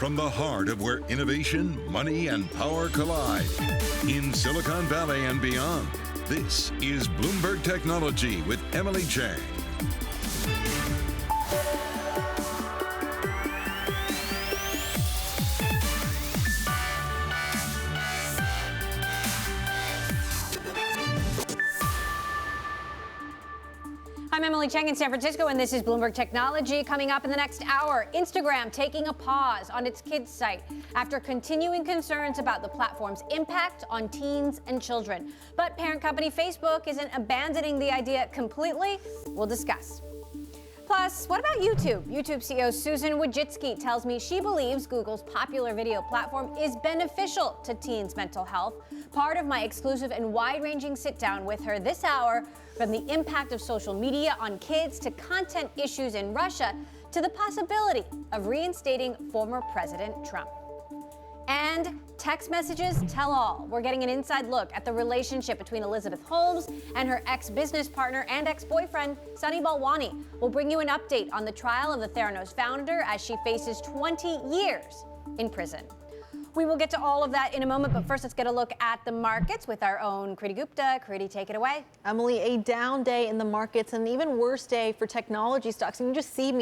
from the heart of where innovation, money, and power collide. In Silicon Valley and beyond, this is Bloomberg Technology with Emily Chang. I'm Emily Chang in San Francisco, and this is Bloomberg Technology. Coming up in the next hour, Instagram taking a pause on its kids site after continuing concerns about the platform's impact on teens and children. But parent company Facebook isn't abandoning the idea completely. We'll discuss. Plus, what about YouTube? YouTube CEO Susan Wojcicki tells me she believes Google's popular video platform is beneficial to teens' mental health. Part of my exclusive and wide-ranging sit-down with her this hour, from the impact of social media on kids to content issues in Russia to the possibility of reinstating former President Trump. And text messages tell all. We're getting an inside look at the relationship between Elizabeth Holmes and her ex-business partner and ex-boyfriend, Sunny Balwani. We'll bring you an update on the trial of the Theranos founder as she faces 20 years in prison. We will get to all of that in a moment, but first let's get a look at the markets with our own Kriti Gupta. Kriti, take it away. Emily, a down day in the markets, and an even worse day for technology stocks. And you just see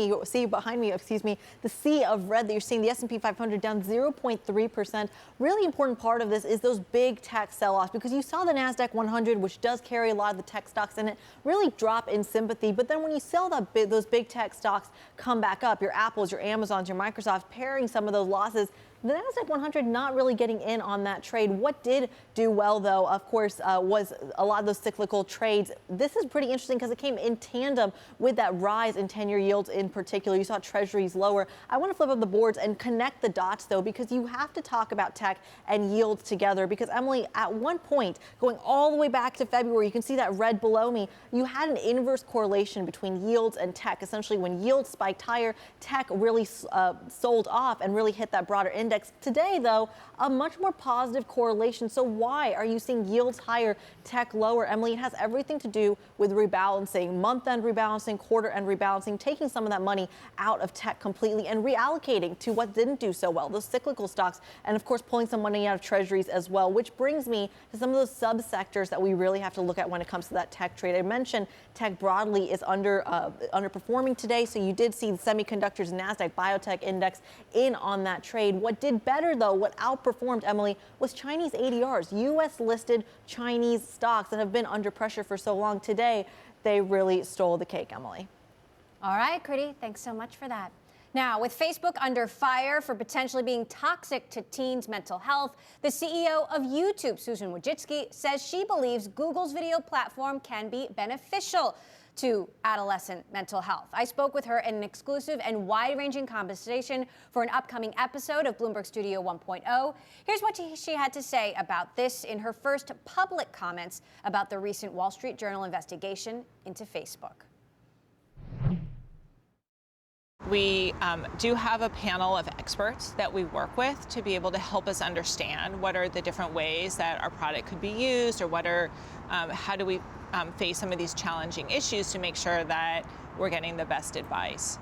behind me, the sea of red that you're seeing. The S&P 500 down 0.3%. Really important part of this is those big tech sell-offs, because you saw the NASDAQ 100, which does carry a lot of the tech stocks in it, really drop in sympathy. But then when you sell those big tech stocks come back up, your Apples, your Amazons, your Microsofts, pairing some of those losses, the NASDAQ 100 not really getting in on that trade. What did do well, though, of course, was a lot of those cyclical trades. This is pretty interesting because it came in tandem with that rise in 10-year yields in particular. You saw treasuries lower. I want to flip up the boards and connect the dots, though, because you have to talk about tech and yields together. Because, Emily, at one point, going all the way back to February, you can see that red below me, you had an inverse correlation between yields and tech. Essentially, when yields spiked higher, tech really sold off and really hit that broader index. Today, though, a much more positive correlation. So why are you seeing yields higher, tech lower? Emily, it has everything to do with rebalancing, month-end rebalancing, quarter-end rebalancing, taking some of that money out of tech completely and reallocating to what didn't do so well, those cyclical stocks, and of course pulling some money out of treasuries as well, which brings me to some of those subsectors that we really have to look at when it comes to that tech trade. I mentioned tech broadly is underperforming today, so you did see the semiconductors NASDAQ biotech index in on that trade. What did better, though, what outperformed, Emily, was Chinese ADRs, U.S.-listed Chinese stocks that have been under pressure for so long. Today, they really stole the cake, Emily. All right, Kriti, thanks so much for that. Now, with Facebook under fire for potentially being toxic to teens' mental health, the CEO of YouTube, Susan Wojcicki, says she believes Google's video platform can be beneficial to adolescent mental health. I spoke with her in an exclusive and wide-ranging conversation for an upcoming episode of Bloomberg Studio 1.0. Here's what she had to say about this in her first public comments about the recent Wall Street Journal investigation into Facebook. We do have a panel of experts that we work with to be able to help us understand what are the different ways that our product could be used, or how do we face some of these challenging issues to make sure that we're getting the best advice.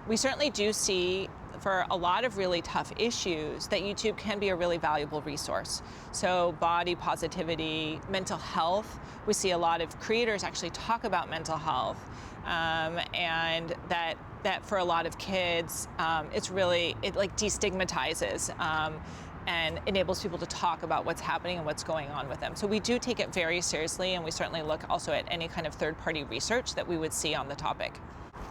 We certainly do see, for a lot of really tough issues, that YouTube can be a really valuable resource. So body positivity, mental health, we see a lot of creators actually talk about mental health. And that for a lot of kids, it like destigmatizes and enables people to talk about what's happening and what's going on with them. So we do take it very seriously, and we certainly look also at any kind of third-party research that we would see on the topic.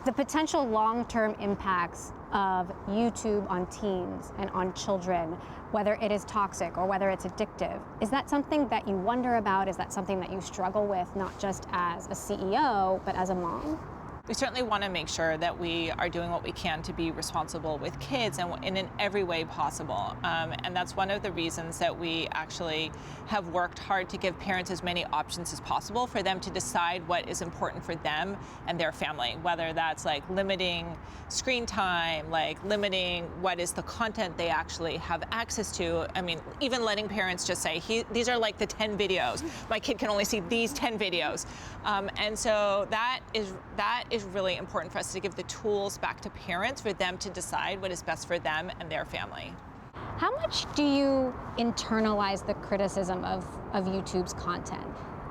The potential long-term impacts of YouTube on teens and on children, whether it is toxic or whether it's addictive, is that something that you wonder about? Is that something that you struggle with, not just as a CEO, but as a mom? We certainly want to make sure that we are doing what we can to be responsible with kids and in every way possible. And that's one of the reasons that we actually have worked hard to give parents as many options as possible for them to decide what is important for them and their family, whether that's like limiting screen time, like limiting what is the content they actually have access to. I mean, even letting parents just say, these are like the 10 videos. My kid can only see these 10 videos. And so that is is really important for us to give the tools back to parents for them to decide what is best for them and their family. How much do you internalize the criticism of YouTube's content?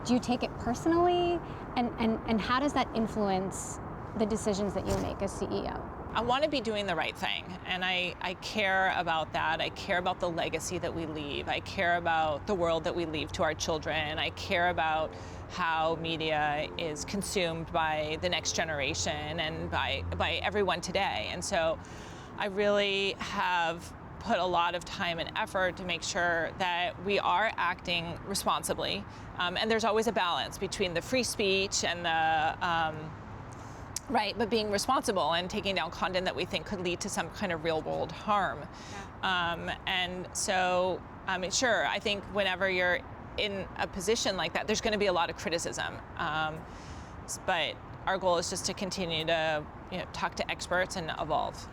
Do you take it personally? And how does that influence the decisions that you make as CEO? I want to be doing the right thing, and I care about that. I care about the legacy that we leave. I care about the world that we leave to our children. I care about how media is consumed by the next generation and by everyone today. And so I really have put a lot of time and effort to make sure that we are acting responsibly. And there's always a balance between the free speech and the but being responsible and taking down content that we think could lead to some kind of real world harm. Yeah. And so, sure, I think whenever you're in a position like that, there's going to be a lot of criticism. But our goal is just to continue to talk to experts and evolve.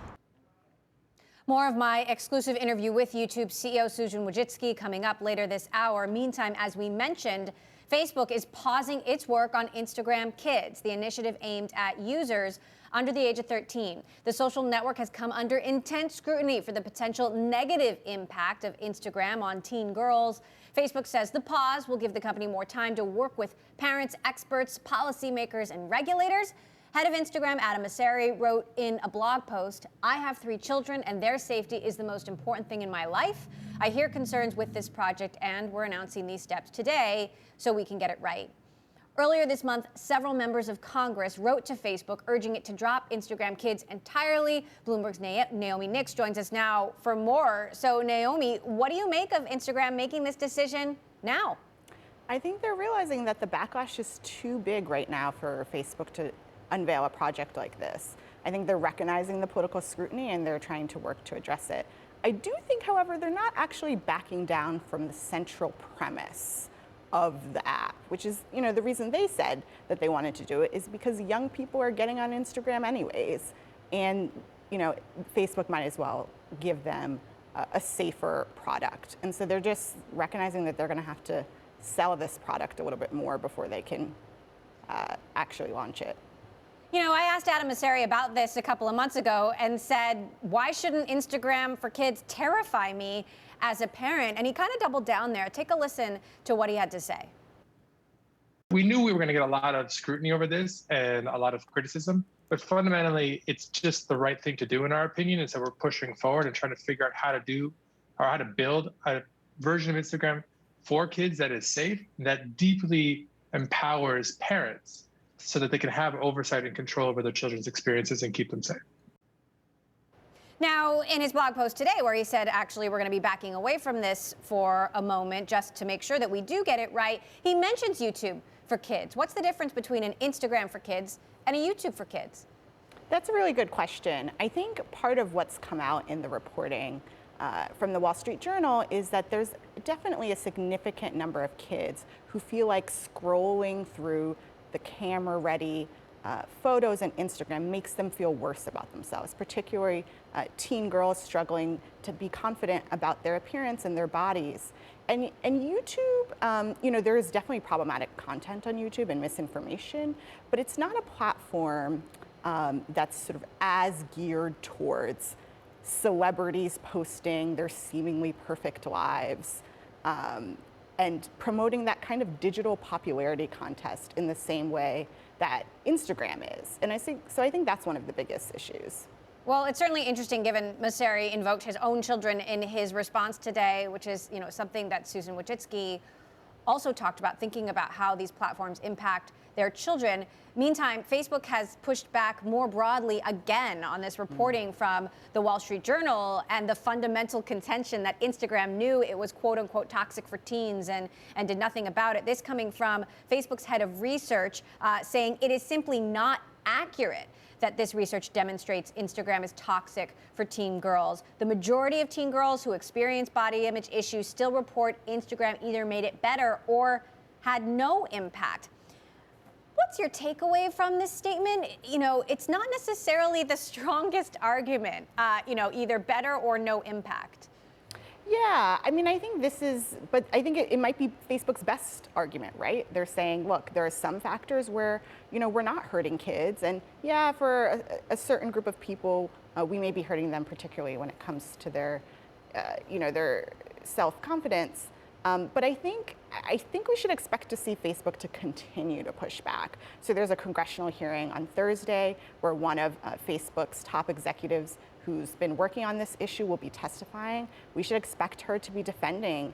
More of my exclusive interview with YouTube CEO Susan Wojcicki coming up later this hour. Meantime, as we mentioned, Facebook is pausing its work on Instagram Kids, the initiative aimed at users under the age of 13. The social network has come under intense scrutiny for the potential negative impact of Instagram on teen girls. Facebook says the pause will give the company more time to work with parents, experts, policymakers, and regulators. Head of Instagram, Adam Mosseri, wrote in a blog post, "I have 3 children and their safety is the most important thing in my life. I hear concerns with this project and we're announcing these steps today so we can get it right." Earlier this month, several members of Congress wrote to Facebook urging it to drop Instagram Kids entirely. Bloomberg's Naomi Nix joins us now for more. So Naomi, what do you make of Instagram making this decision now? I think they're realizing that the backlash is too big right now for Facebook to unveil a project like this. I think they're recognizing the political scrutiny and they're trying to work to address it. I do think, however, they're not actually backing down from the central premise of the app, which is, the reason they said that they wanted to do it is because young people are getting on Instagram anyways. And, Facebook might as well give them a safer product. And so they're just recognizing that they're going to have to sell this product a little bit more before they can actually launch it. I asked Adam Mosseri about this a couple of months ago and said, why shouldn't Instagram for Kids terrify me as a parent? And he kind of doubled down there. Take a listen to what he had to say. We knew we were going to get a lot of scrutiny over this and a lot of criticism, but fundamentally, it's just the right thing to do in our opinion. And so we're pushing forward and trying to figure out how to build a version of Instagram for kids that is safe, that deeply empowers parents so that they can have oversight and control over their children's experiences and keep them safe. Now, in his blog post today, where he said, actually, we're going to be backing away from this for a moment just to make sure that we do get it right, he mentions YouTube for Kids. What's the difference between an Instagram for Kids and a YouTube for Kids? That's a really good question. I think part of what's come out in the reporting from the Wall Street Journal is that there's definitely a significant number of kids who feel like scrolling through the camera-ready photos and Instagram makes them feel worse about themselves, particularly teen girls struggling to be confident about their appearance and their bodies. And YouTube, there is definitely problematic content on YouTube and misinformation, but it's not a platform that's sort of as geared towards celebrities posting their seemingly perfect lives and promoting that kind of digital popularity contest in the same way that Instagram is. And I think that's one of the biggest issues. Well, it's certainly interesting given Mosseri invoked his own children in his response today, which is, something that Susan Wojcicki also talked about, thinking about how these platforms impact their children. Meantime, Facebook has pushed back more broadly again on this reporting from the Wall Street Journal and the fundamental contention that Instagram knew it was quote unquote toxic for teens and did nothing about it. This coming from Facebook's head of research saying it is simply not accurate that this research demonstrates Instagram is toxic for teen girls. The majority of teen girls who experience body image issues still report Instagram either made it better or had no impact. What's your takeaway from this statement? It's not necessarily the strongest argument, either better or no impact. Yeah, I mean, I think this is, but I think it might be Facebook's best argument, right? They're saying, look, there are some factors where, we're not hurting kids. And yeah, for a certain group of people, we may be hurting them, particularly when it comes to their, their self-confidence. But I think we should expect to see Facebook to continue to push back. So there's a congressional hearing on Thursday where one of Facebook's top executives who's been working on this issue will be testifying. We should expect her to be defending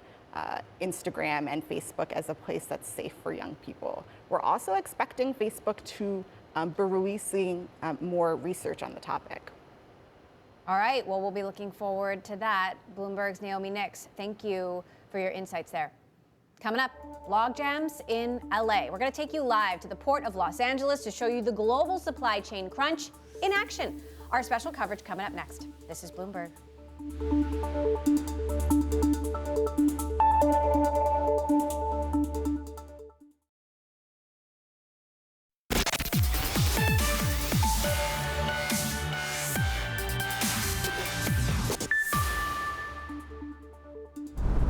Instagram and Facebook as a place that's safe for young people. We're also expecting Facebook to be releasing more research on the topic. All right, well, we'll be looking forward to that. Bloomberg's Naomi Nix, thank you for your insights there. Coming up, log jams in LA. We're going to take you live to the port of Los Angeles to show you the global supply chain crunch in action. Our special coverage coming up next. This is Bloomberg.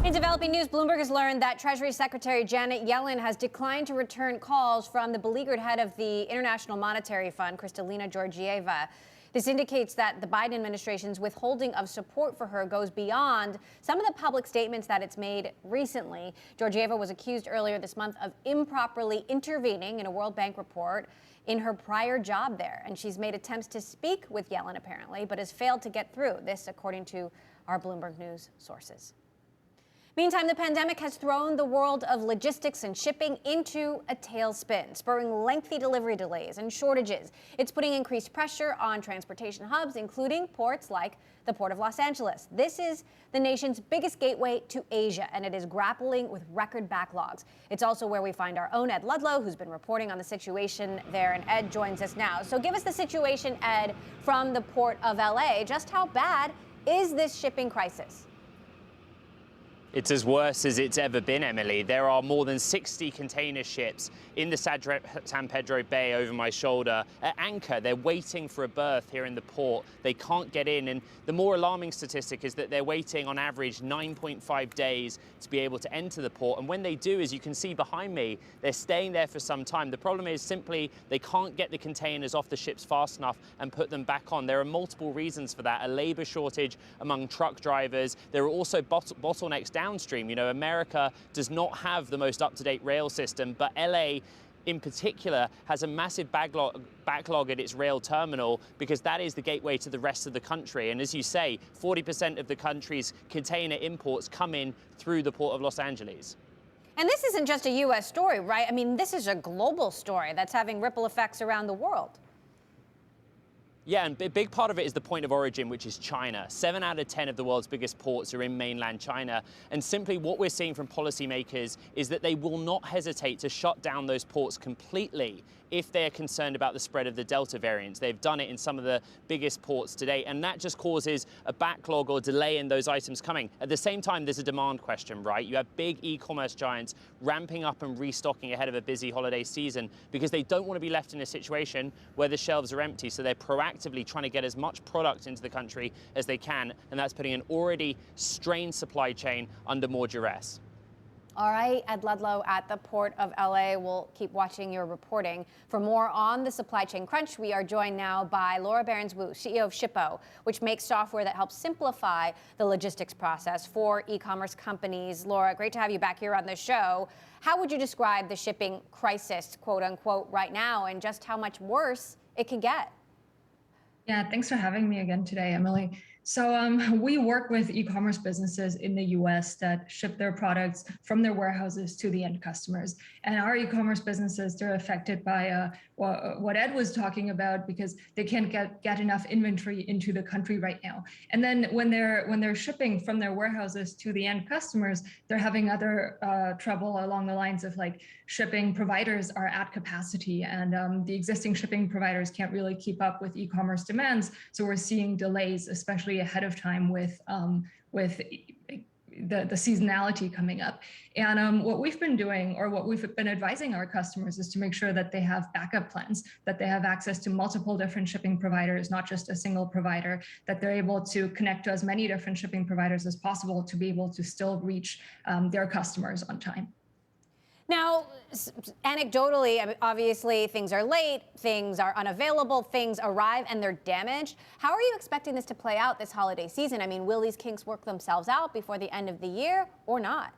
In developing news, Bloomberg has learned that Treasury Secretary Janet Yellen has declined to return calls from the beleaguered head of the International Monetary Fund, Kristalina Georgieva. This indicates that the Biden administration's withholding of support for her goes beyond some of the public statements that it's made recently. Georgieva was accused earlier this month of improperly intervening in a World Bank report in her prior job there. And she's made attempts to speak with Yellen, apparently, but has failed to get through. This, according to our Bloomberg News sources. Meantime, the pandemic has thrown the world of logistics and shipping into a tailspin, spurring lengthy delivery delays and shortages. It's putting increased pressure on transportation hubs, including ports like the Port of Los Angeles. This is the nation's biggest gateway to Asia, and it is grappling with record backlogs. It's also where we find our own Ed Ludlow, who's been reporting on the situation there, and Ed joins us now. So give us the situation, Ed, from the Port of LA. Just how bad is this shipping crisis? It's as worse as it's ever been, Emily. There are more than 60 container ships in the San Pedro Bay over my shoulder at anchor. They're waiting for a berth here in the port. They can't get in. And the more alarming statistic is that they're waiting on average 9.5 days to be able to enter the port. And when they do, as you can see behind me, they're staying there for some time. The problem is simply they can't get the containers off the ships fast enough and put them back on. There are multiple reasons for that. A labor shortage among truck drivers. There are also bottlenecks downstream. America does not have the most up-to-date rail system, but LA in particular has a massive backlog at its rail terminal because that is the gateway to the rest of the country. And as you say, 40% of the country's container imports come in through the Port of Los Angeles. And this isn't just a U.S. story, right? I mean, this is a global story that's having ripple effects around the world. Yeah, and a big part of it is the point of origin, which is China. 7 out of 10 of the world's biggest ports are in mainland China. And simply what we're seeing from policymakers is that they will not hesitate to shut down those ports completely if they're concerned about the spread of the Delta variant. They've done it in some of the biggest ports today, and that just causes a backlog or delay in those items coming. At the same time, there's a demand question, right? You have big e-commerce giants ramping up and restocking ahead of a busy holiday season because they don't want to be left in a situation where the shelves are empty, so they're proactively trying to get as much product into the country as they can, and that's putting an already strained supply chain under more duress. All right, Ed Ludlow at the Port of LA. We'll keep watching your reporting. For more on the supply chain crunch, we are joined now by Laura Behrens-Wu, CEO of Shippo, which makes software that helps simplify the logistics process for e-commerce companies. Laura, great to have you back here on the show. How would you describe the shipping crisis, quote unquote, right now, and just how much worse it can get? Yeah, thanks for having me again today, Emily. So we work with e-commerce businesses in the US that ship their products from their warehouses to the end customers. And our e-commerce businesses, they're affected by what Ed was talking about because they can't get enough inventory into the country right now. And then when they're shipping from their warehouses to the end customers, they're having other trouble along the lines of like shipping providers are at capacity and the existing shipping providers can't really keep up with e-commerce demands. So we're seeing delays, especially ahead of time with the seasonality coming up. And what we've been doing, or what we've been advising our customers, is to make sure that they have backup plans, that they have access to multiple different shipping providers, not just a single provider, that they're able to connect to as many different shipping providers as possible to be able to still reach their customers on time. Now, anecdotally, obviously, things are late, things are unavailable, things arrive and they're damaged. How are you expecting this to play out this holiday season? I mean, will these kinks work themselves out before the end of the year or not?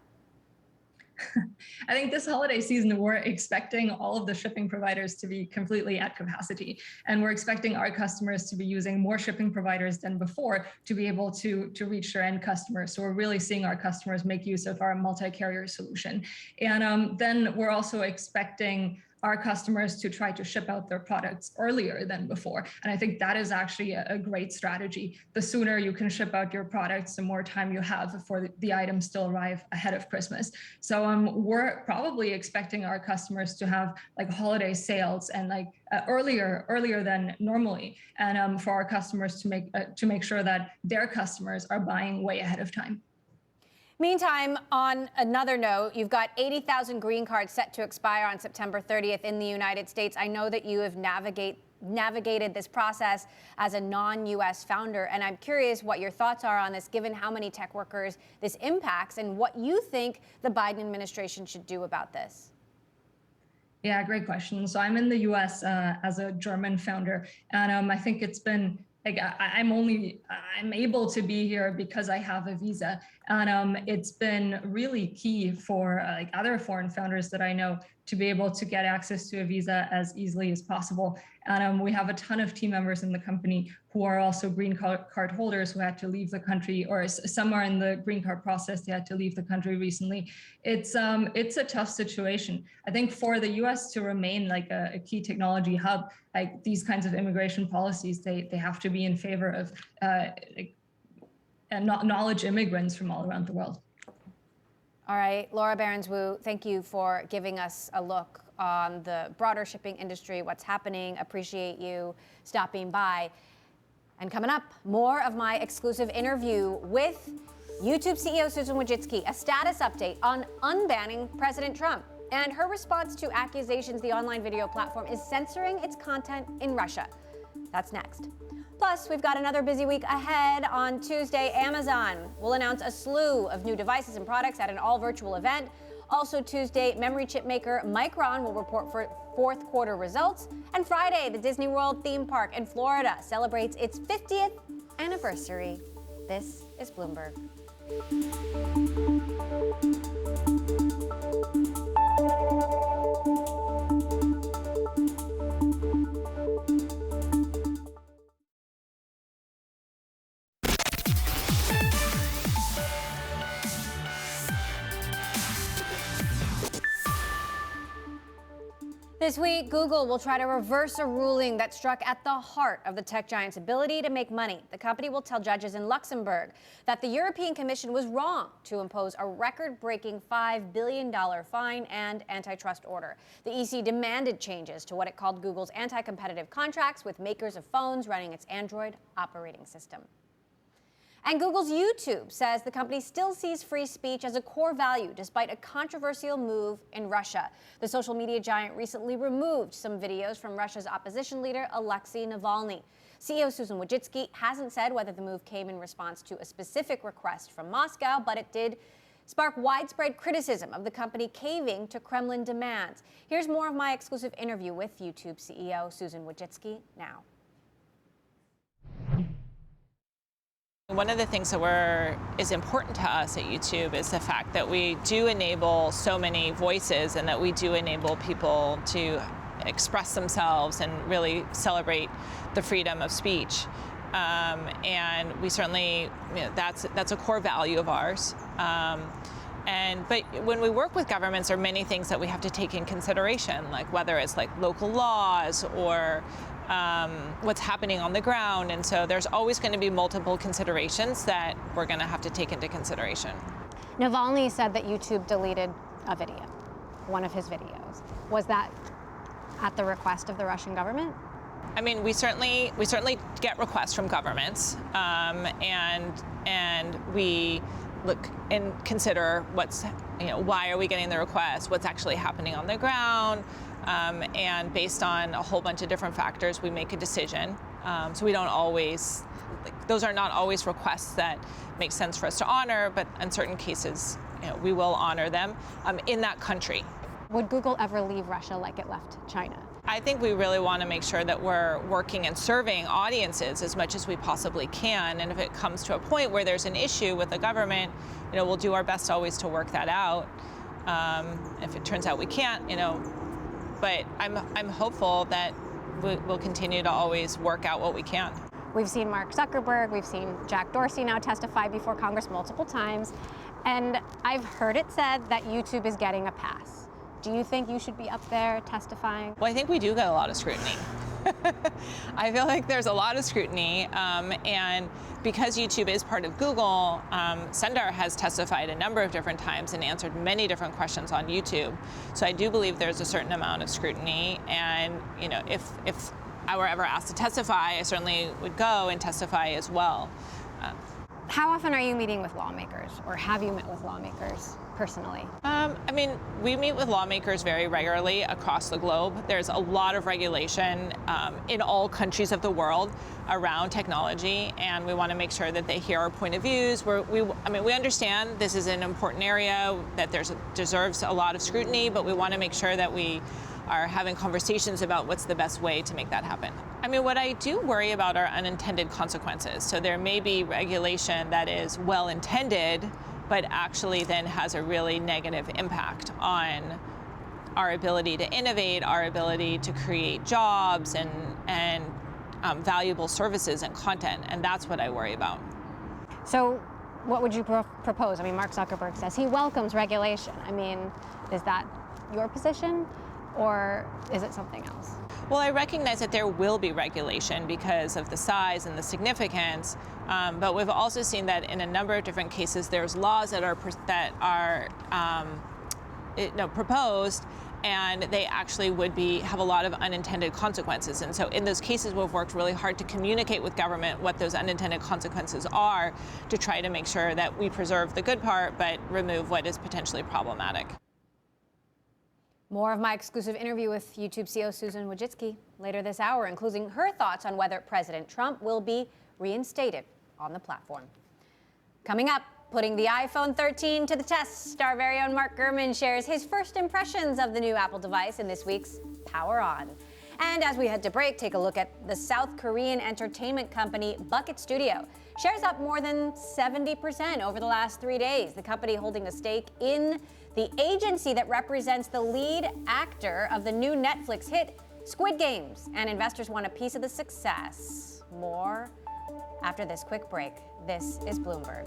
I think this holiday season, we're expecting all of the shipping providers to be completely at capacity. And we're expecting our customers to be using more shipping providers than before to be able to reach their end customers. So we're really seeing our customers make use of our multi-carrier solution. And then we're also expecting our customers to try to ship out their products earlier than before. And I think that is actually a great strategy. The sooner you can ship out your products, the more time you have for the items to arrive ahead of Christmas. So we're probably expecting our customers to have like holiday sales and like earlier than normally, and for our customers to make sure that their customers are buying way ahead of time. Meantime, on another note, you've got 80,000 green cards set to expire on September 30th in the United States. I know that you have navigated this process as a non-U.S. founder, and I'm curious what your thoughts are on this, given how many tech workers this impacts, and what you think the Biden administration should do about this. Yeah, great question. So I'm in the U.S. As a German founder, and I think it's been like I'm able to be here because I have a visa, and it's been really key for like other foreign founders that I know to be able to get access to a visa as easily as possible. And we have a ton of team members in the company who are also green card holders who had to leave the country, or some are in the green card process. They had to leave the country recently. It's a tough situation. I think for the U.S. to remain like a key technology hub, like these kinds of immigration policies, they have to be in favor of knowledge immigrants from all around the world. All right, Laura Behrens-Wu, thank you for giving us a look on the broader shipping industry, what's happening. Appreciate you stopping by. And coming up, more of my exclusive interview with YouTube CEO Susan Wojcicki, a status update on unbanning President Trump and her response to accusations the online video platform is censoring its content in Russia. That's next. Plus, we've got another busy week ahead. On Tuesday, Amazon will announce a slew of new devices and products at an all-virtual event. Also Tuesday, memory chip maker Micron will report for fourth quarter results. And Friday, the Disney World theme park in Florida celebrates its 50th anniversary. This is Bloomberg. This week, Google will try to reverse a ruling that struck at the heart of the tech giant's ability to make money. The company will tell judges in Luxembourg that the European Commission was wrong to impose a record-breaking $5 billion fine and antitrust order. The EC demanded changes to what it called Google's anti-competitive contracts with makers of phones running its Android operating system. And Google's YouTube says the company still sees free speech as a core value despite a controversial move in Russia. The social media giant recently removed some videos from Russia's opposition leader, Alexei Navalny. CEO Susan Wojcicki hasn't said whether the move came in response to a specific request from Moscow, but it did spark widespread criticism of the company caving to Kremlin demands. Here's more of my exclusive interview with YouTube CEO Susan Wojcicki now. One of the things that is important to us at YouTube is the fact that we do enable so many voices and that we do enable people to express themselves and really celebrate the freedom of speech. And we certainly, that's a core value of ours. But when we work with governments, there are many things that we have to take in consideration, like whether it's like local laws or what's happening on the ground. And so there's always going to be multiple considerations that we're going to have to take into consideration. Navalny said that YouTube deleted a video, one of his videos. Was that at the request of the Russian government? I mean, we certainly get requests from governments, and we look and consider why are we getting the request, what's actually happening on the ground, and based on a whole bunch of different factors, we make a decision. So we don't always, those are not always requests that make sense for us to honor, but in certain cases, we will honor them in that country. Would Google ever leave Russia like it left China? I think we really want to make sure that we're working and serving audiences as much as we possibly can. And if it comes to a point where there's an issue with the government, we'll do our best always to work that out. If it turns out we can't, but I'm hopeful that we'll continue to always work out what we can. We've seen Mark Zuckerberg, we've seen Jack Dorsey now testify before Congress multiple times, and I've heard it said that YouTube is getting a pass. Do you think you should be up there testifying? Well, I think we do get a lot of scrutiny. I feel like there's a lot of scrutiny, and because YouTube is part of Google, Sundar has testified a number of different times and answered many different questions on YouTube. So I do believe there's a certain amount of scrutiny, and if I were ever asked to testify, I certainly would go and testify as well. How often are you meeting with lawmakers, or have you met with lawmakers personally? We meet with lawmakers very regularly across the globe. There's a lot of regulation in all countries of the world around technology, and we want to make sure that they hear our point of views. We understand this is an important area that deserves a lot of scrutiny, but we want to make sure that we are having conversations about what's the best way to make that happen. What I do worry about are unintended consequences. So there may be regulation that is well-intended, but actually then has a really negative impact on our ability to innovate, our ability to create jobs and valuable services and content, and that's what I worry about. So what would you propose? Mark Zuckerberg says he welcomes regulation. Is that your position, or is it something else? Well, I recognize that there will be regulation because of the size and the significance, but we've also seen that in a number of different cases, there's laws that are proposed, and they actually would have a lot of unintended consequences. And so in those cases, we've worked really hard to communicate with government what those unintended consequences are to try to make sure that we preserve the good part, but remove what is potentially problematic. More of my exclusive interview with YouTube CEO Susan Wojcicki later this hour, including her thoughts on whether President Trump will be reinstated on the platform. Coming up, putting the iPhone 13 to the test, our very own Mark Gurman shares his first impressions of the new Apple device in this week's Power On. And as we head to break, take a look at the South Korean entertainment company Bucket Studio. Shares up more than 70% over the last 3 days. The company holding a stake in the agency that represents the lead actor of the new Netflix hit Squid Games, and investors want a piece of the success. More after this quick break. This is Bloomberg.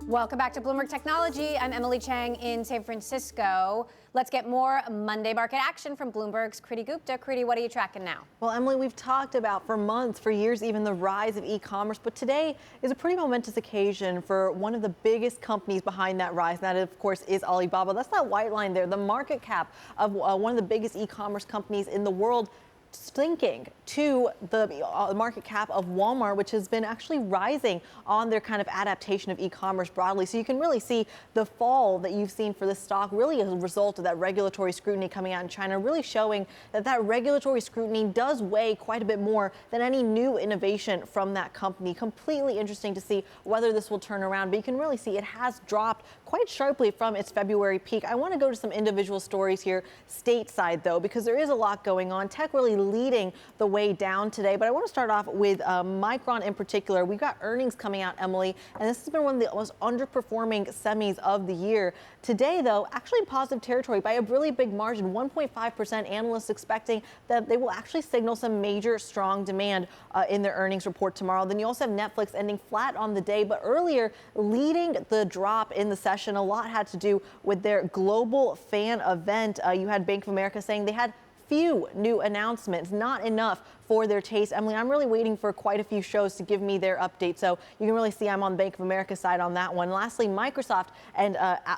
Welcome back to Bloomberg Technology. I'm Emily Chang in San Francisco. Let's get more Monday market action from Bloomberg's Kriti Gupta. Kriti, what are you tracking now? Well, Emily, we've talked about for months, for years, even the rise of e-commerce, but today is a pretty momentous occasion for one of the biggest companies behind that rise. And that, of course, is Alibaba. That's that white line there, the market cap of one of the biggest e-commerce companies in the world, sinking to the market cap of Walmart, which has been actually rising on their kind of adaptation of e-commerce broadly. So you can really see the fall that you've seen for this stock really as a result of that regulatory scrutiny coming out in China, really showing that regulatory scrutiny does weigh quite a bit more than any new innovation from that company. Completely interesting to see whether this will turn around, but you can really see it has dropped quite sharply from its February peak. I want to go to some individual stories here stateside, though, because there is a lot going on. Tech really leading the way down today, but I want to start off with Micron in particular. We've got earnings coming out, Emily, and this has been one of the most underperforming semis of the year. Today, though, actually in positive territory by a really big margin, 1.5%. Analysts expecting that they will actually signal some major strong demand in their earnings report tomorrow. Then you also have Netflix ending flat on the day, but earlier leading the drop in the session. A lot had to do with their global fan event. You had Bank of America saying they had few new announcements, not enough for their taste. Emily, I'm really waiting for quite a few shows to give me their update. So you can really see I'm on Bank of America side on that one. Lastly, Microsoft and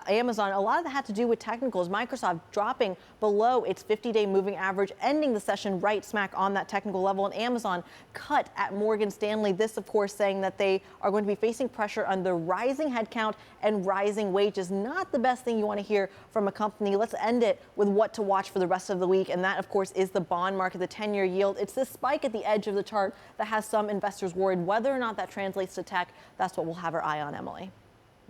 Amazon, a lot of that had to do with technicals. Microsoft dropping below its 50-day moving average, ending the session right smack on that technical level. And Amazon cut at Morgan Stanley. This, of course, saying that they are going to be facing pressure under rising headcount and rising wages. Not the best thing you want to hear from a company. Let's end it with what to watch for the rest of the week. And that, of course, is the bond market, the 10-year yield. It's this spike at the edge of the chart that has some investors worried. Whether or not that translates to tech, that's what we'll have our eye on, Emily.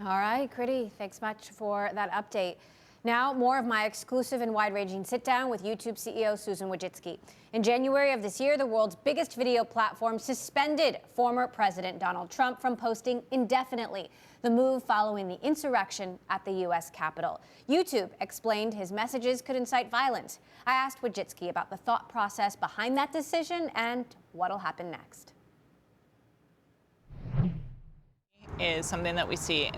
All right, Kriti, thanks much for that update. Now, more of my exclusive and wide-ranging sit-down with YouTube CEO Susan Wojcicki. In January of this year, the world's biggest video platform suspended former President Donald Trump from posting indefinitely. The move following the insurrection at the U.S. Capitol. YouTube explained his messages could incite violence. I asked Wojcicki about the thought process behind that decision and what'll happen next. Is something that we see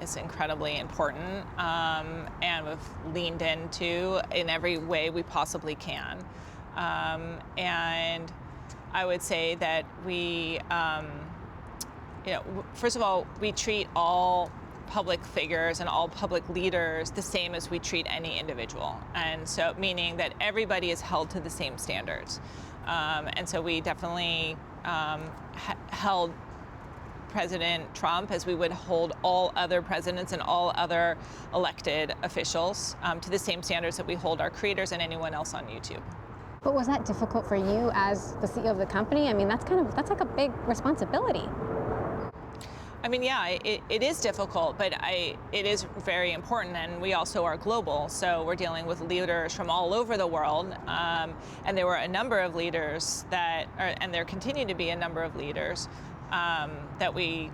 is incredibly important, and we've leaned into in every way we possibly can. And I would say that we, first of all, we treat all public figures and all public leaders the same as we treat any individual. And so meaning that everybody is held to the same standards. And so we definitely held President Trump as we would hold all other presidents and all other elected officials to the same standards that we hold our creators and anyone else on YouTube. But was that difficult for you as the CEO of the company? I mean, that's like a big responsibility. I mean, yeah, it is difficult, but it is very important, and we also are global, so we're dealing with leaders from all over the world, and there were a number of leaders and there continue to be a number of leaders that we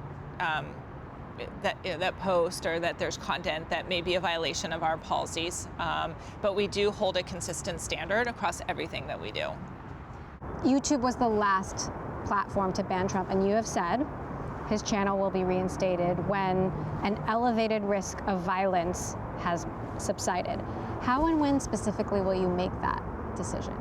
that post or that there's content that may be a violation of our policies, but we do hold a consistent standard across everything that we do. YouTube was the last platform to ban Trump, and you have said his channel will be reinstated when an elevated risk of violence has subsided. How and when specifically will you make that decision?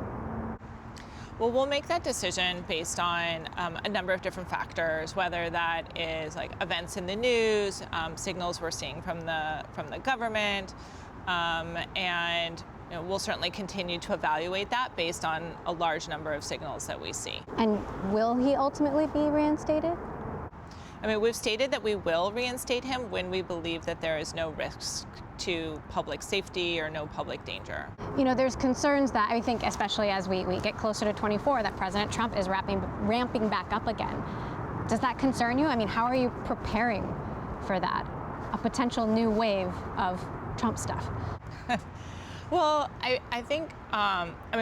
Well, we'll make that decision based on a number of different factors, whether that is like events in the news, signals we're seeing from the government, and we'll certainly continue to evaluate that based on a large number of signals that we see. And will he ultimately be reinstated? I mean, we've stated that we will reinstate him when we believe that there is no risk to public safety or no public danger. There's concerns that I think, especially as we get closer to 24, that President Trump is ramping back up again. Does that concern you? I mean, how are you preparing for that? A potential new wave of Trump stuff? Well, I think,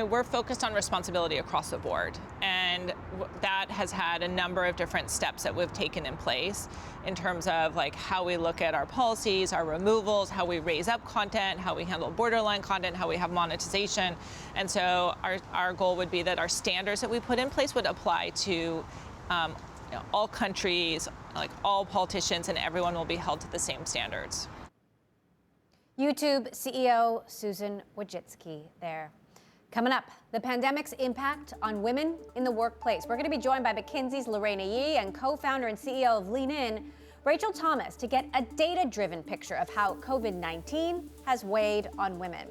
we're focused on responsibility across the board, and that has had a number of different steps that we've taken in place in terms of like how we look at our policies, our removals, how we raise up content, how we handle borderline content, how we have monetization. And so our goal would be that our standards that we put in place would apply to all countries, like all politicians, and everyone will be held to the same standards. YouTube CEO Susan Wojcicki there. Coming up, the pandemic's impact on women in the workplace. We're going to be joined by McKinsey's Lorena Yee and co-founder and CEO of Lean In, Rachel Thomas, to get a data-driven picture of how COVID-19 has weighed on women.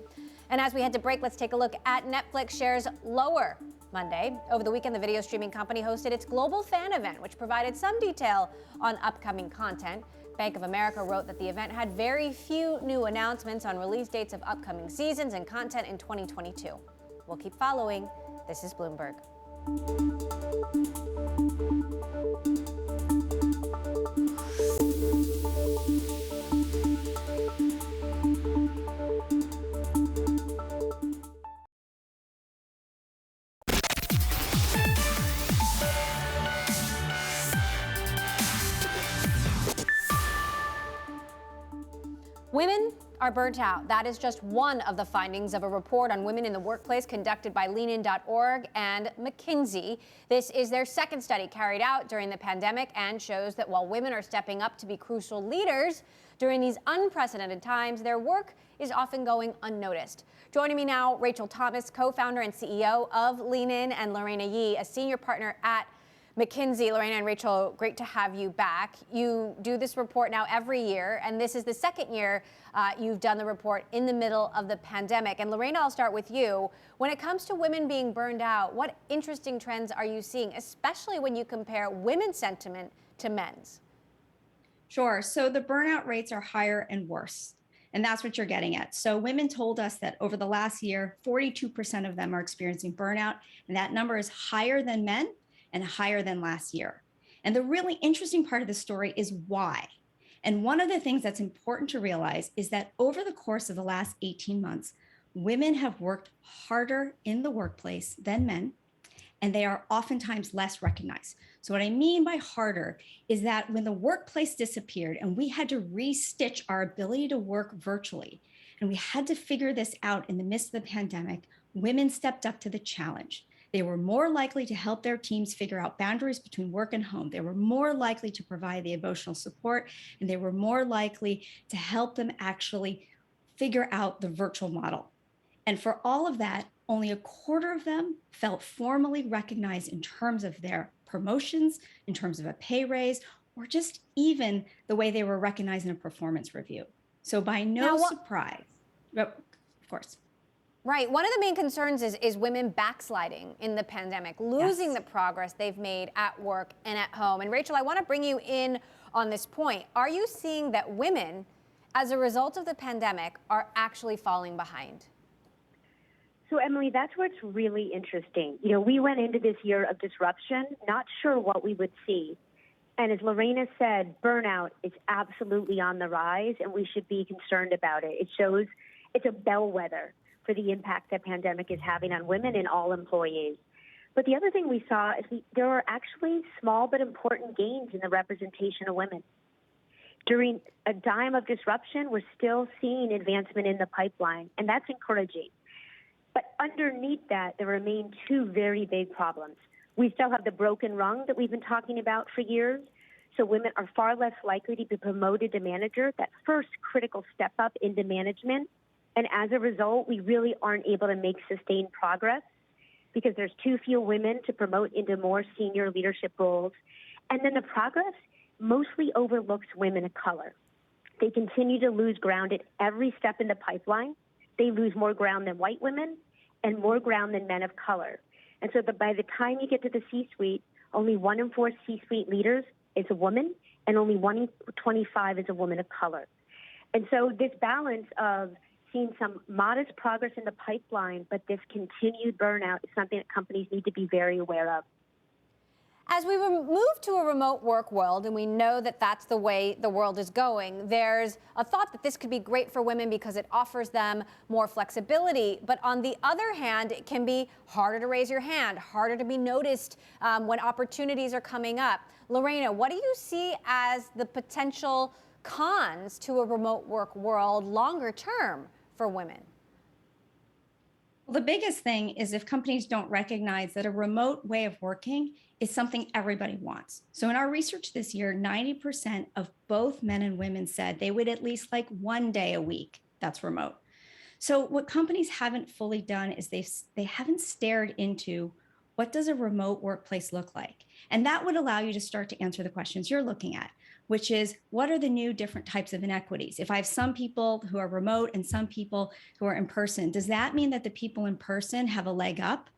And as we head to break, let's take a look at Netflix shares lower Monday. Over the weekend, the video streaming company hosted its global fan event, which provided some detail on upcoming content. Bank of America wrote that the event had very few new announcements on release dates of upcoming seasons and content in 2022. We'll keep following. This is Bloomberg. Women are burnt out. That is just one of the findings of a report on women in the workplace conducted by leanin.org and McKinsey. This is their second study carried out during the pandemic and shows that while women are stepping up to be crucial leaders, During these unprecedented times, their work is often going unnoticed. Joining me now, Rachel Thomas, co-founder and CEO of Lean In, and Lorena Yee, a senior partner at McKinsey. Lorena and Rachel, great to have you back. You do this report now every year, and this is the second year you've done the report in the middle of the pandemic. And Lorena, I'll start with you. When it comes to women being burned out, what interesting trends are you seeing, especially when you compare women's sentiment to men's? Sure. So the burnout rates are higher and worse. And that's what you're getting at. So women told us that over the last year, 42% of them are experiencing burnout. And that number is higher than men and higher than last year. And the really interesting part of the story is why. And one of the things that's important to realize is that over the course of the last 18 months, women have worked harder in the workplace than men, and they are oftentimes less recognized. So what I mean by harder is that when the workplace disappeared and we had to restitch our ability to work virtually, and we had to figure this out in the midst of the pandemic, women stepped up to the challenge. They were more likely to help their teams figure out boundaries between work and home. They were more likely to provide the emotional support, and they were more likely to help them actually figure out the virtual model. And for all of that, only a quarter of them felt formally recognized in terms of their promotions, in terms of a pay raise, or just even the way they were recognized in a performance review. So by no surprise, of course. Right. One of the main concerns is women backsliding in the pandemic, losing the progress they've made at work and at home. And Rachel, I want to bring you in on this point. Are you seeing that women, as a result of the pandemic, are actually falling behind? So, Emily, that's what's really interesting. You know, we went into this year of disruption, not sure what we would see. And as Lorena said, burnout is absolutely on the rise, and we should be concerned about it. It shows it's a bellwether for the impact that pandemic is having on women and all employees. But the other thing we saw is there are actually small but important gains in the representation of women. During a time of disruption, we're still seeing advancement in the pipeline, and that's encouraging. But underneath that, there remain two very big problems. We still have the broken rung that we've been talking about for years. So women are far less likely to be promoted to manager, that first critical step up into management. And as a result, we really aren't able to make sustained progress because there's too few women to promote into more senior leadership roles. And then the progress mostly overlooks women of color. They continue to lose ground at every step in the pipeline. They lose more ground than white women and more ground than men of color. And so by the time you get to the C-suite, only 1 in 4 C-suite leaders is a woman, and only 1 in 25 is a woman of color. And so this balance of seeing some modest progress in the pipeline, but this continued burnout is something that companies need to be very aware of. As we move to a remote work world, and we know that that's the way the world is going, there's a thought that this could be great for women because it offers them more flexibility. But on the other hand, it can be harder to raise your hand, harder to be noticed when opportunities are coming up. Lorena, what do you see as the potential cons to a remote work world longer term for women? Well, the biggest thing is if companies don't recognize that a remote way of working is something everybody wants. So in our research this year, 90% of both men and women said they would at least like 1 day a week that's remote. So what companies haven't fully done is they haven't stared into what does a remote workplace look like? And that would allow you to start to answer the questions you're looking at, which is what are the new different types of inequities? If I have some people who are remote and some people who are in person, does that mean that the people in person have a leg up?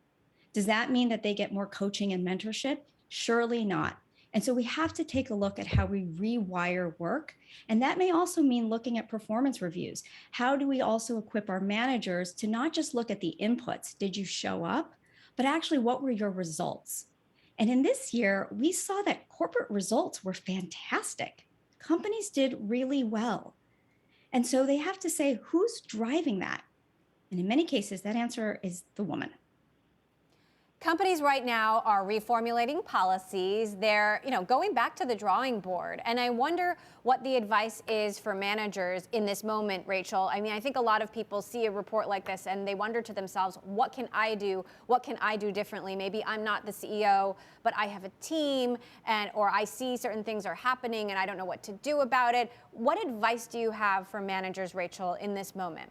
Does that mean that they get more coaching and mentorship? Surely not. And so we have to take a look at how we rewire work. And that may also mean looking at performance reviews. How do we also equip our managers to not just look at the inputs, did you show up, but actually what were your results? And in this year, we saw that corporate results were fantastic. Companies did really well. And so they have to say, who's driving that? And in many cases, that answer is the woman. Companies right now are reformulating policies. They're, going back to the drawing board. And I wonder what the advice is for managers in this moment, Rachel. I mean, I think a lot of people see a report like this and they wonder to themselves, what can I do? What can I do differently? Maybe I'm not the CEO, but I have a team, or I see certain things are happening and I don't know what to do about it. What advice do you have for managers, Rachel, in this moment?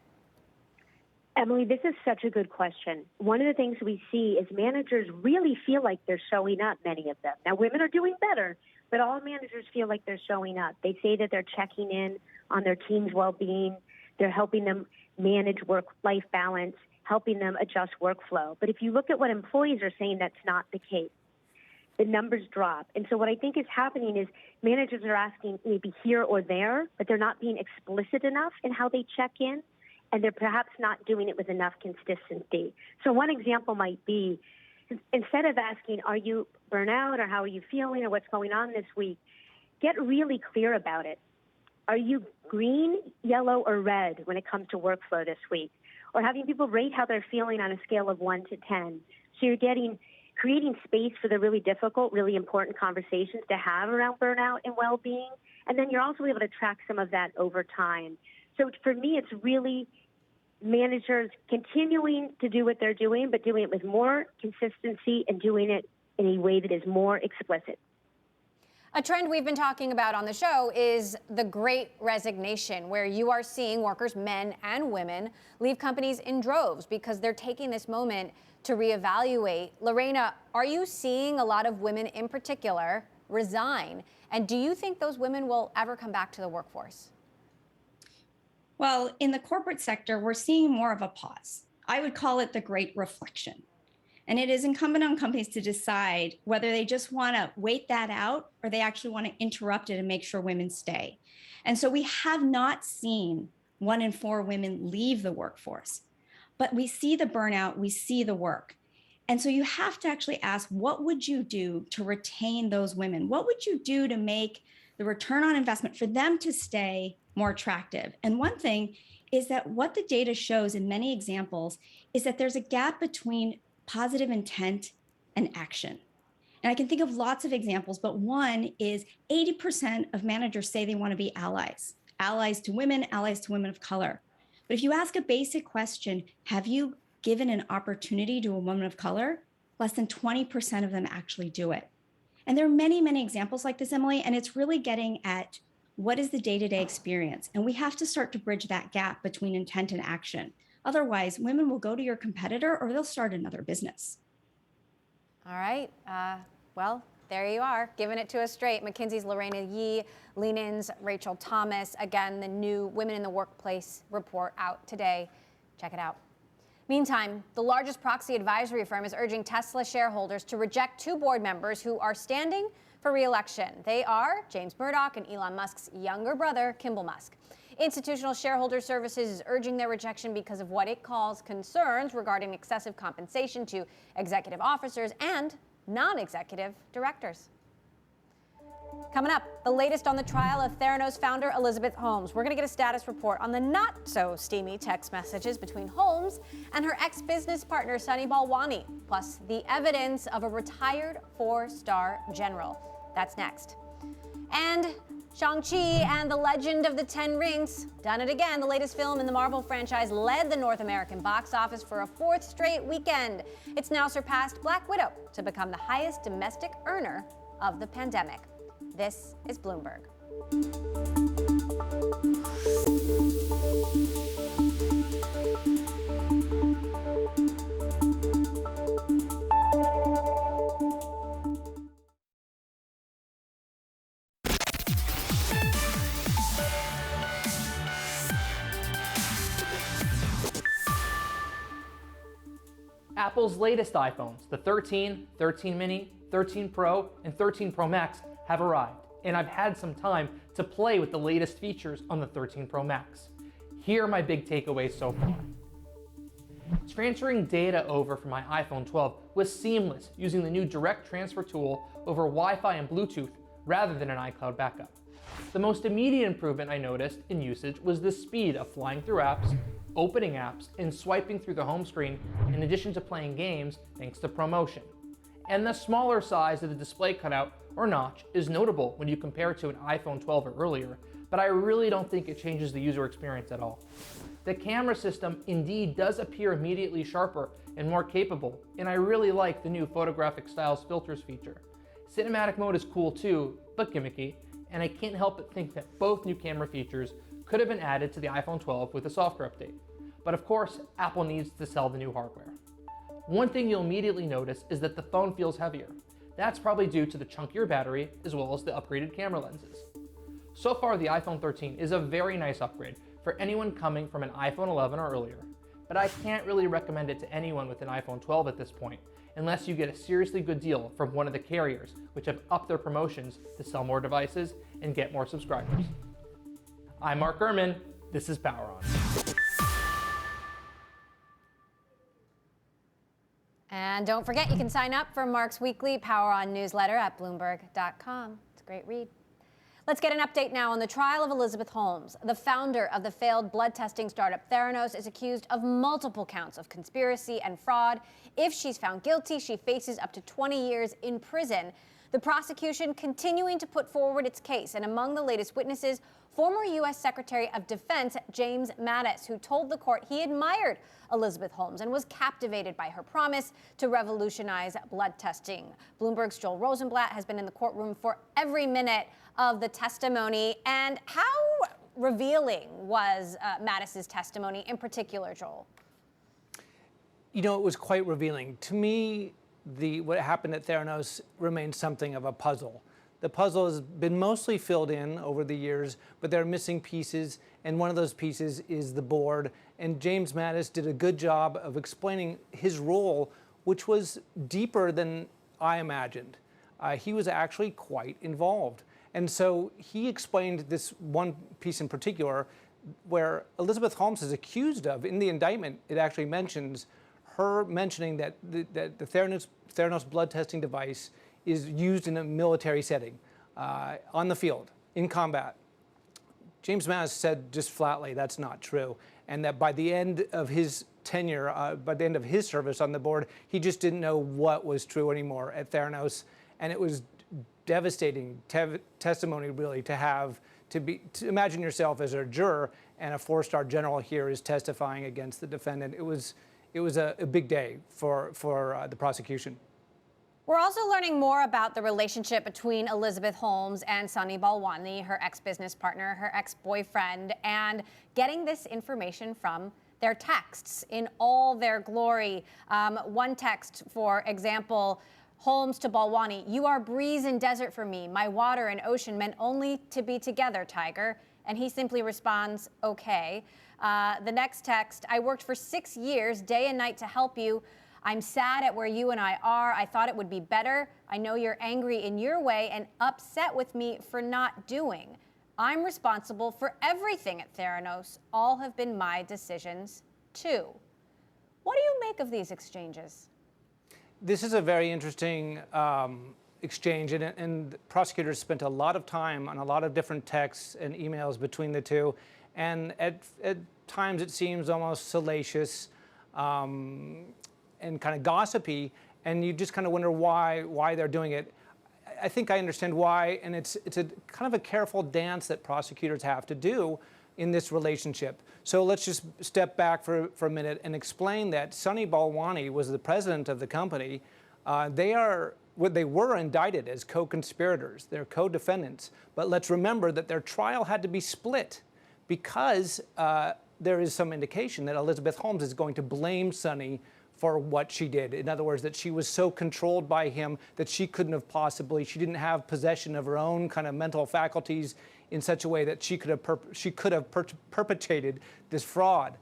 Emily, this is such a good question. One of the things we see is managers really feel like they're showing up, many of them. Now, women are doing better, but all managers feel like they're showing up. They say that they're checking in on their team's well-being. They're helping them manage work-life balance, helping them adjust workflow. But if you look at what employees are saying, that's not the case. The numbers drop. And so what I think is happening is managers are asking maybe here or there, but they're not being explicit enough in how they check in. And they're perhaps not doing it with enough consistency. So one example might be, instead of asking, are you burnout or how are you feeling or what's going on this week, get really clear about it. Are you green, yellow, or red when it comes to workflow this week? Or having people rate how they're feeling on a scale of 1 to 10. So you're creating space for the really difficult, really important conversations to have around burnout and well-being. And then you're also able to track some of that over time. So for me, it's really managers continuing to do what they're doing, but doing it with more consistency and doing it in a way that is more explicit. A trend we've been talking about on the show is the Great Resignation, where you are seeing workers, men and women, leave companies in droves because they're taking this moment to reevaluate. Lorena, are you seeing a lot of women in particular resign? And do you think those women will ever come back to the workforce? Well, in the corporate sector, we're seeing more of a pause. I would call it the great reflection. And it is incumbent on companies to decide whether they just want to wait that out or they actually want to interrupt it and make sure women stay. And so we have not seen 1 in 4 women leave the workforce, but we see the burnout, we see the work. And so you have to actually ask, what would you do to retain those women? What would you do to make the return on investment for them to stay more attractive? And one thing is that what the data shows in many examples is that there's a gap between positive intent and action. And I can think of lots of examples, but one is 80% of managers say they want to be allies to women of color. But if you ask a basic question, have you given an opportunity to a woman of color? Less than 20% of them actually do it. And there are many, many examples like this, Emily, and it's really getting at what is the day-to-day experience? And we have to start to bridge that gap between intent and action. Otherwise, women will go to your competitor or they'll start another business. All right. Well, there you are, giving it to us straight. McKinsey's Lorena Yee, Lean In's Rachel Thomas. Again, the new Women in the Workplace report out today. Check it out. Meantime, the largest proxy advisory firm is urging Tesla shareholders to reject 2 board members who are standing for re-election. They are James Murdoch and Elon Musk's younger brother, Kimball Musk. Institutional Shareholder Services is urging their rejection because of what it calls concerns regarding excessive compensation to executive officers and non-executive directors. Coming up, the latest on the trial of Theranos founder Elizabeth Holmes. We're going to get a status report on the not-so-steamy text messages between Holmes and her ex-business partner, Sunny Balwani, plus the evidence of a retired 4-star general. That's next. And Shang-Chi and the Legend of the Ten Rings, done it again. The latest film in the Marvel franchise led the North American box office for a 4th straight weekend. It's now surpassed Black Widow to become the highest domestic earner of the pandemic. This is Bloomberg. Apple's latest iPhones, the 13, 13 mini, 13 Pro, and 13 Pro Max have arrived, and I've had some time to play with the latest features on the 13 Pro Max. Here are my big takeaways so far. Transferring data over from my iPhone 12 was seamless using the new direct transfer tool over Wi-Fi and Bluetooth rather than an iCloud backup. The most immediate improvement I noticed in usage was the speed of flying through apps, opening apps, and swiping through the home screen in addition to playing games thanks to ProMotion. And the smaller size of the display cutout or notch is notable when you compare it to an iPhone 12 or earlier, but I really don't think it changes the user experience at all. The camera system indeed does appear immediately sharper and more capable, and I really like the new photographic styles filters feature. Cinematic mode is cool too, but gimmicky, and I can't help but think that both new camera features could have been added to the iPhone 12 with a software update. But of course, Apple needs to sell the new hardware. One thing you'll immediately notice is that the phone feels heavier. That's probably due to the chunkier battery as well as the upgraded camera lenses. So far, the iPhone 13 is a very nice upgrade for anyone coming from an iPhone 11 or earlier, but I can't really recommend it to anyone with an iPhone 12 at this point, unless you get a seriously good deal from one of the carriers, which have upped their promotions to sell more devices and get more subscribers. I'm Mark Gurman, this is Power On. And don't forget, you can sign up for Mark's weekly Power On newsletter at Bloomberg.com. It's a great read. Let's get an update now on the trial of Elizabeth Holmes. The founder of the failed blood testing startup Theranos is accused of multiple counts of conspiracy and fraud. If she's found guilty, she faces up to 20 years in prison. The prosecution continuing to put forward its case, and among the latest witnesses, former U.S. Secretary of Defense James Mattis, who told the court he admired Elizabeth Holmes and was captivated by her promise to revolutionize blood testing. Bloomberg's Joel Rosenblatt has been in the courtroom for every minute of the testimony. And how revealing was Mattis's testimony in particular, Joel? You know, it was quite revealing. To me, what happened at Theranos remains something of a puzzle. The puzzle has been mostly filled in over the years, but there are missing pieces, and one of those pieces is the board. And James Mattis did a good job of explaining his role, which was deeper than I imagined. He was actually quite involved. And so he explained this one piece in particular where Elizabeth Holmes is accused of, in the indictment, it actually mentions her mentioning that the Theranos blood testing device is used in a military setting, on the field, in combat. James Mattis said just flatly that's not true, and that by the end of his tenure, by the end of his service on the board, he just didn't know what was true anymore at Theranos, and it was devastating testimony really to imagine yourself as a juror and a four-star general here is testifying against the defendant. It was a big day for the prosecution. We're also learning more about the relationship between Elizabeth Holmes and Sunny Balwani, her ex-business partner, her ex-boyfriend, and getting this information from their texts in all their glory. One text, for example, Holmes to Balwani, "You are breeze and desert for me. My water and ocean meant only to be together, Tiger." And he simply responds, "Okay." The next text, "I worked for 6 years, day and night to help you. I'm sad at where you and I are. I thought it would be better. I know you're angry in your way and upset with me for not doing. I'm responsible for everything at Theranos. All have been my decisions, too." What do you make of these exchanges? This is a very interesting exchange, and prosecutors spent a lot of time on a lot of different texts and emails between the two, and at times it seems almost salacious and kind of gossipy, and you just kind of wonder why they're doing it. I think I understand why, and it's a kind of a careful dance that prosecutors have to do in this relationship. So let's just step back for a minute and explain that Sunny Balwani was the president of the company. They were indicted as co-conspirators. They're co-defendants. But let's remember that their trial had to be split because there is some indication that Elizabeth Holmes is going to blame Sunny for what she did. In other words, that she was so controlled by him that she didn't have possession of her own kind of mental faculties in such a way that she could have perpetrated this fraud.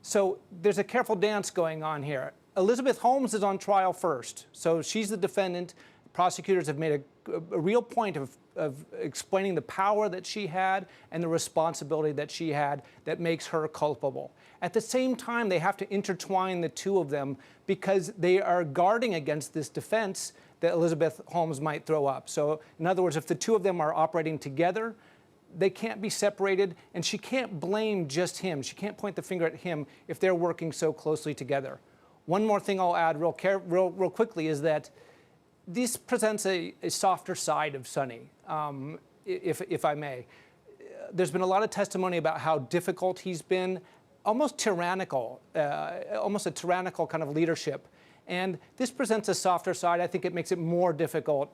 So there's a careful dance going on here. Elizabeth Holmes is on trial first, so she's the defendant. Prosecutors have made a real point of explaining the power that she had and the responsibility that she had that makes her culpable. At the same time, they have to intertwine the two of them because they are guarding against this defense that Elizabeth Holmes might throw up. So in other words, if the two of them are operating together, they can't be separated, and she can't blame just him. She can't point the finger at him if they're working so closely together. One more thing I'll add real quickly is that this presents a softer side of Sunny, if I may. There's been a lot of testimony about how difficult he's been, almost tyrannical, almost a tyrannical kind of leadership. And this presents a softer side. I think it makes it more difficult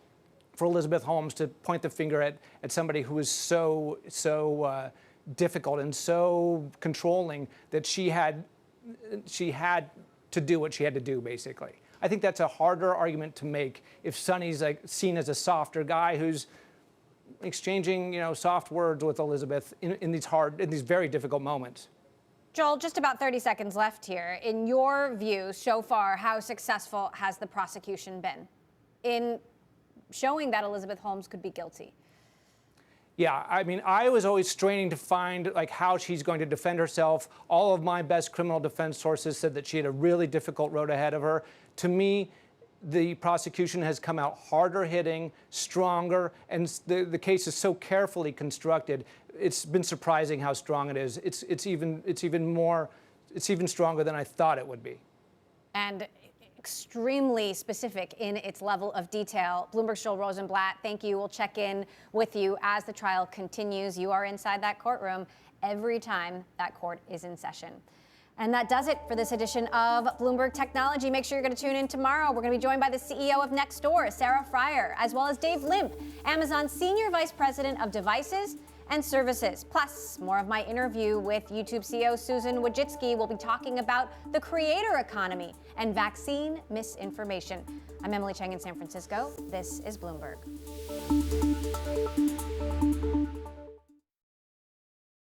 for Elizabeth Holmes to point the finger at somebody who is so difficult and so controlling that she had to do what she had to do, basically. I think that's a harder argument to make if Sunny's like seen as a softer guy who's exchanging, soft words with Elizabeth in these very difficult moments. Joel, just about 30 seconds left here. In your view, so far, how successful has the prosecution been in showing that Elizabeth Holmes could be guilty? Yeah, I mean, I was always straining to find how she's going to defend herself. All of my best criminal defense sources said that she had a really difficult road ahead of her. To me, the prosecution has come out harder hitting, stronger, and the case is so carefully constructed. It's been surprising how strong it is. It's even stronger than I thought it would be. And extremely specific in its level of detail. Bloomberg's Joel Rosenblatt, thank you. We'll check in with you as the trial continues. You are inside that courtroom every time that court is in session. And that does it for this edition of Bloomberg Technology. Make sure you're going to tune in tomorrow. We're going to be joined by the CEO of Nextdoor, Sarah Fryer, as well as Dave Limp, Amazon's Senior Vice President of Devices and Services. Plus, more of my interview with YouTube CEO Susan Wojcicki. We'll be talking about the creator economy and vaccine misinformation. I'm Emily Chang in San Francisco. This is Bloomberg.